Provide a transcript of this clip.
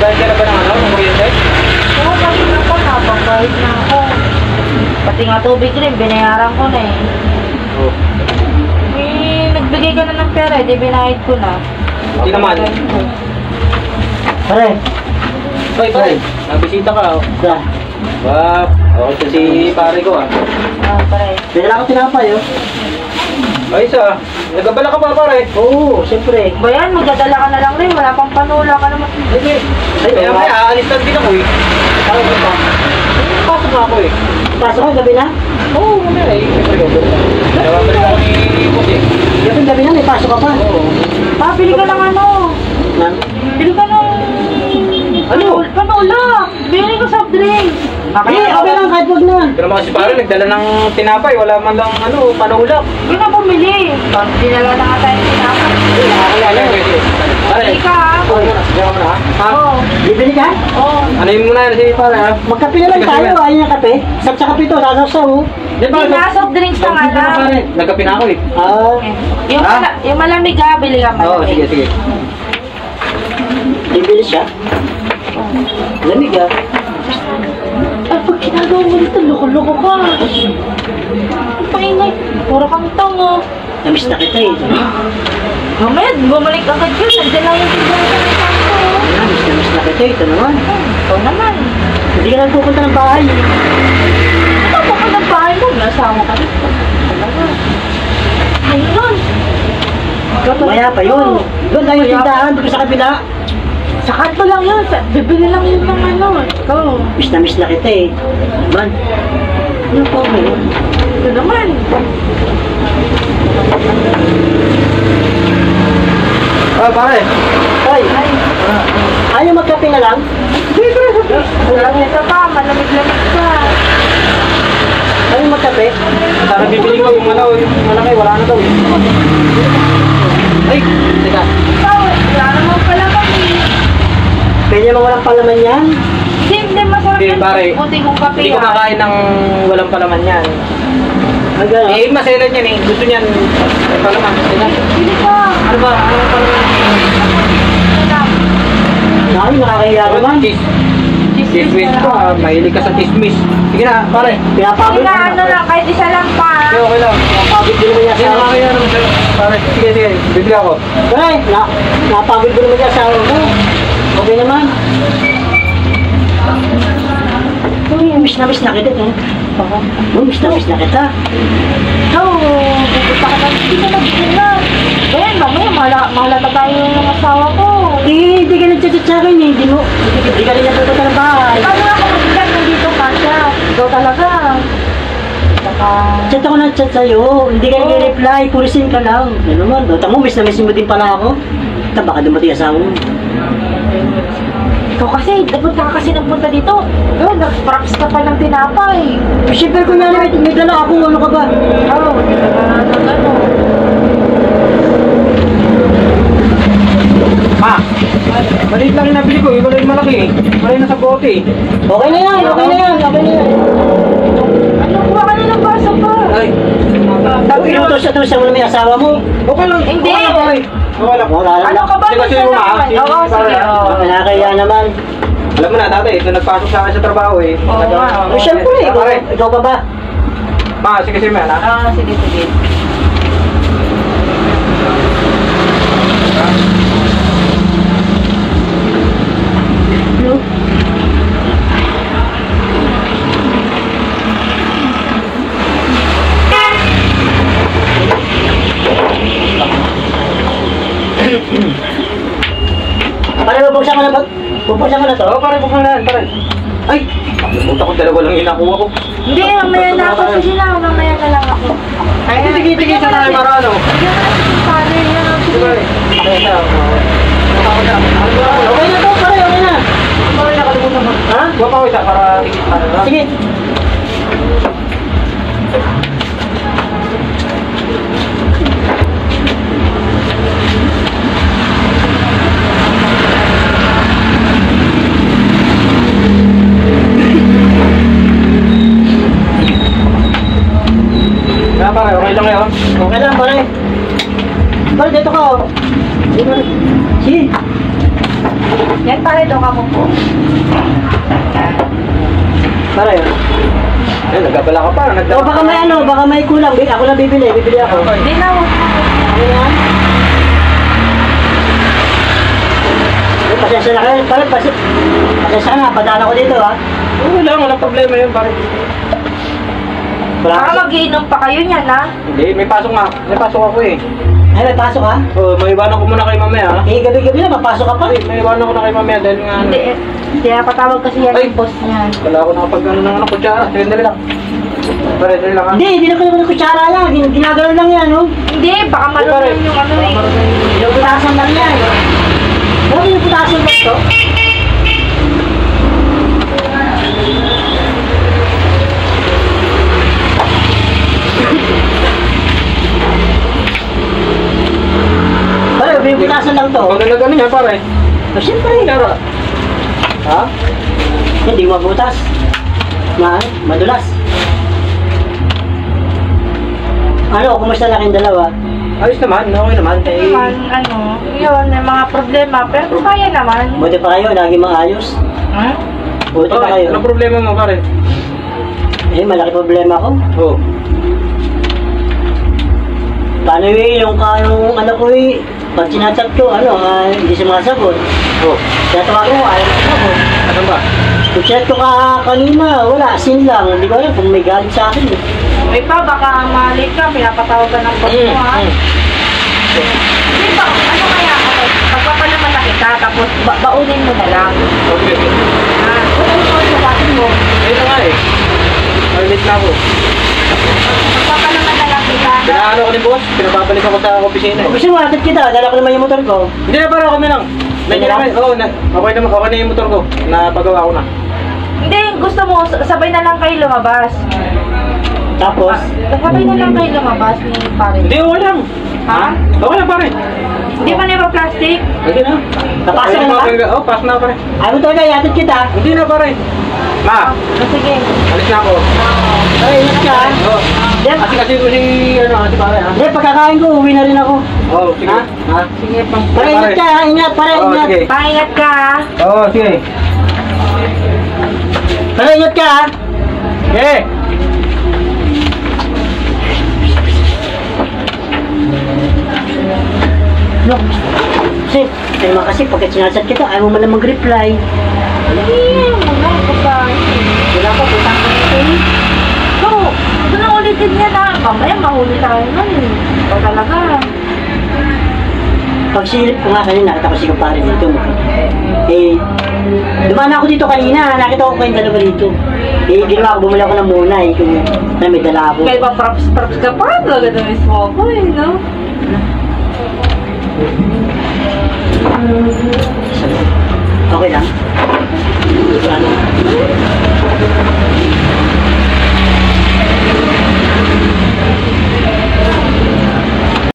Nagbayad ka na ba ng ano? Ng kuryente? Oo, kasi na po, napagbayad na ako. Pati nga tubig rin, binayaran ko na eh. Oo. Nagbigay ka na ng pera, di binayad ko na. Hindi naman. Pare. Hoy, pare. Nabisita ka. Sa. Wap. Okay si pare ko ah. Pare. Pinala ko tinapay, oh. Ay, isa. Nagabala ka ba, pare? Oo, siyempre. Ba yan, magdadala ka na lang rin, wala pang panula ka naman. Ay, kaya may aalis lang din ako eh. Tawag ko pa. Pasok na ako eh. Pasok ko, gabi na? Oo, mamaya eh. Siyempre ko. Nababalik ako ni Boss eh. Gabi na, may pasok ka pa. Oo. Bili ka ng ano? Bili ka ng... Ano? Panula! Bili ka soft drinks! Okay lang, kahit wag na. Pero mga si pare, nagdala ng tinapay. Wala man lang ano, panulak. Hindi na bumili. Dinala na nga tayo ng tinapay. Nakakilala eh. Pare. Bili ka ha? Diyan ka muna ha? Ha? Oo. Bibili ka? Oo. Ano yun muna yan si pare ha? Magkape na lang tayo, ayaw niya kape. Sab sa kape to, sasaw-saw, oh. Di ba? Hindi na, soft drinks na nga lang. Pare, nagkape na ako eh. Yung malamig ha, bili ka malamig. Oo, sige, sige. Bibili siya. Lamig, ah. Ay, pag ginagawa mo dito, loko-loko ka. Ang paingay. Puro kang tango. Namiss na kita, eh. Mamaya, bumalik agad yun. Nandiyan lang yung tignan sa kanto. Namiss na kita, ito naman. Ikaw naman. Hindi ka lang pupunta ng bahay. Ano ka ng bahay mo? Nasawa ka dito. Talaga. Ayun. Maya pa yun. Doon lang yung tindahan, doon sa kabila. Sa kanto lang yun. Bibili lang yun ng ano. Ikaw. Miss na kita, eh. Man. Ano po ba yun? Ito naman. Ah, pare. Ay, ayaw magkape na lang? Ito pa, malamig-lamig ka. Ayaw magkape? Sana bibili ko yung ano, yung malaki, wala na daw eh. Ay, teka. Ikaw, wala naman pala kami. Pwede naman walang palaman yan? Hindi, masarap Hindi, pare. Buti kong kape. Hindi ko kakain ng walang palaman yan. Ay, gano'n? Eh, maselan yan eh. Gusto niyan, may palaman. Teka. Bili ka. Ano ba? Ano ang palaman? Ay, nakakahiya naman. Chismis ko ah. Mahilig ka sa chismis. Sige na, pare. Pinapagod Hindi na, ano lang, kahit isa lang pa. Okay, okay lang. Pinapagod ko naman yan Sige, sa nakakaya naman sa'yo. Pare, sige, sige. Bibili ako. Ay, napagod ko naman yan sa mo. Okay naman. Uy, miss na kita, eh. Uy, miss na kita. Ikaw, pupunta ka na. Hindi ka nagpuna. Ayan, mamaya, mahalata tayo ng asawa ko. Eh, hindi ka nagchat-chat sa akin, eh. Hindi ka rin natututa ng bahay. Paano nga kung magbigat nandito ka siya? Ikaw talaga. Saka... Chat ako ng chat sa'yo. Hindi ka nag-reply. Purisin ka lang. Ano naman? Tama mo, miss mo din pala ako. Baka dumating asawa mo. Ikaw kasi, dapat ka kasi nagpunta dito. Ikaw, nag-props ka pa ng tinapay. Siyempre ko na may dala ako. Ano ka ba? Oo, hindi ka na ano. Ma! Maliit lang yung nabili ko. Iba na yung malaki eh. Malay na sa bote eh. Okay na yan. Ano, kuha ka na ng baso pa. Ay. Tapos inutos mo na may asawa mo. Okay lang. Hindi. Okay lang, pare. Okay lang. Ano ka ba? Sige, sige, ma. Oo, sige. Nakakaya naman. Alam mo na, dati, ito nagpasok sa akin sa trabaho eh. Oo nga. Oh, siyempre, Pare. ikaw pa ba? Ma, sige, sige, man, ha? Sige. Pare, bubuksan ko na ba? Bubuksan ko na to? Oo, pare, buksan na yan, pare. Ay! Puta ko, dalawa lang yung nakuha ko. Hindi, mamaya na ako. Sige na, mamaya na lang ako. Ay, tigil-tigil siya tayo para ano. Bigyan mo na si pare. Yan ang Sige, pare. Okay, siya. Okay na to, pare, okay na. Pare, nakalimutan mo. Ha? Huwag pa ko isa para tigil tayo. ha? Sige. Kaya pare, okay lang yun. Okay lang, pare. Pare, dito ka, oh. Sige. Yan pare, doon ka mo po. Para yun. Eh, nagkabala ka pa. O baka may ano, baka may kulang. Ako lang bibili ako. Hindi na, huwag na. Ano yan? Eh, pasensya na kayo. Pare, pasensya na. Padala ko dito ha. Walang problema yun, pare. Wala Baka kasi. mag-iinom pa kayo niyan, ha? Hindi, may pasok nga. May pasok ako eh. Ay, may pasok ha? Oh, may iwanan ko muna kay mamaya, ha? Eh, gabi-gabi na, papasok ka pa. May iwanan ko na kay mamaya dahil nga... Hindi, pinapatawag kasi yan Ay. yung boss niyan. Wala ako nakapag ano ng ano, kutsara. Sige, dali lang. Pare, dali lang, ha? Hindi na ko naman ng kutsara lang. Ginagalaw lang yan, no? Hindi, baka malunan yung ano eh. Yung putasan lang yan. Bakit yung putasan ba ito? Pare, yung putasan lang to. Kung nalagano niya, pare. Oh, siyempre. Kutsara. Ha? Hindi mabutas. Madulas. Ano, kumusta na kayong dalawa? Ayos naman, okay naman. Eh, Naman, ano, yun, may mga problema, pero kaya naman. Buti pa kayo, lagi maayos. Hmm? Buti pa kayo. anong problema mo, pare? Eh, malaki problema ko. Oh. Paano yung anak ko pag sinachat ko, hindi sumasagot. Oh. Kaya tawag ko, ayaw na sumagot. Ano ba? Pag chat ko kanina, wala, sin lang. Hindi ko alam kung may galit sa akin. Eh. May pa, baka mali ka, pinapatawag ka ng boss mo, ha? Hindi ba, ano kaya, pagpapalaman na kita, tapos baunin mo na lang. Okay, okay. Ano mo sa batin mo? Ayun na nga eh. Malit na ako. Pagpapalaman na lang kita. Pinaano ko ni boss, pinababalik ako sa opisina eh. Gusto mo, atid kita, dala ko naman yung motor ko. Hindi na, pare, ako na lang. Hindi na? Oo, okay na yung motor ko. Napagawa ko na. Hindi, gusto mo, sabay na lang kayo lumabas. Tapos, Sabay na lang kayo lumabas ni pare. Hindi, okay lang. Ha? Okay lang, pare. Hindi ba na plastic? Hindi na. napasok Ayun, na ba? okay. Oh, pass na, pare. Ayaw mo talaga, atid kita. Hindi na, pare. Ma, Sige. alis na ako. Ay, ingat ka. ha? Oo. Hindi, Kasi ko si, si pare, ha? hindi, pagkakain ko, uwi na rin ako. Oo, sige. Ha? Ha? Sige pa. Pare, ingat ka, ha? Ingat, pare, Oo, ingat. sige. Paingat ka, ha? Oo, sige. Pare, ingat ka, ha? Okay. Look, kasi naman kasi pagka sinasat kita, ayaw mo man lang mag-reply. Hindi, mga babae. Wala pa, putang ka nito eh. So, ito na ulitin niya na. Mamaya mahuli tayo nun eh. O talaga. Pag silip ko nga kanina, nakita ko si kumpare dito. Eh, dumaan ako dito kanina, nakita ko kayong dalawa dito. Eh, ginawa ko, bumili ako ng muna eh, kung na may dala ako. May props ka pa. Talaga na mismo ako eh, no? Okay lang?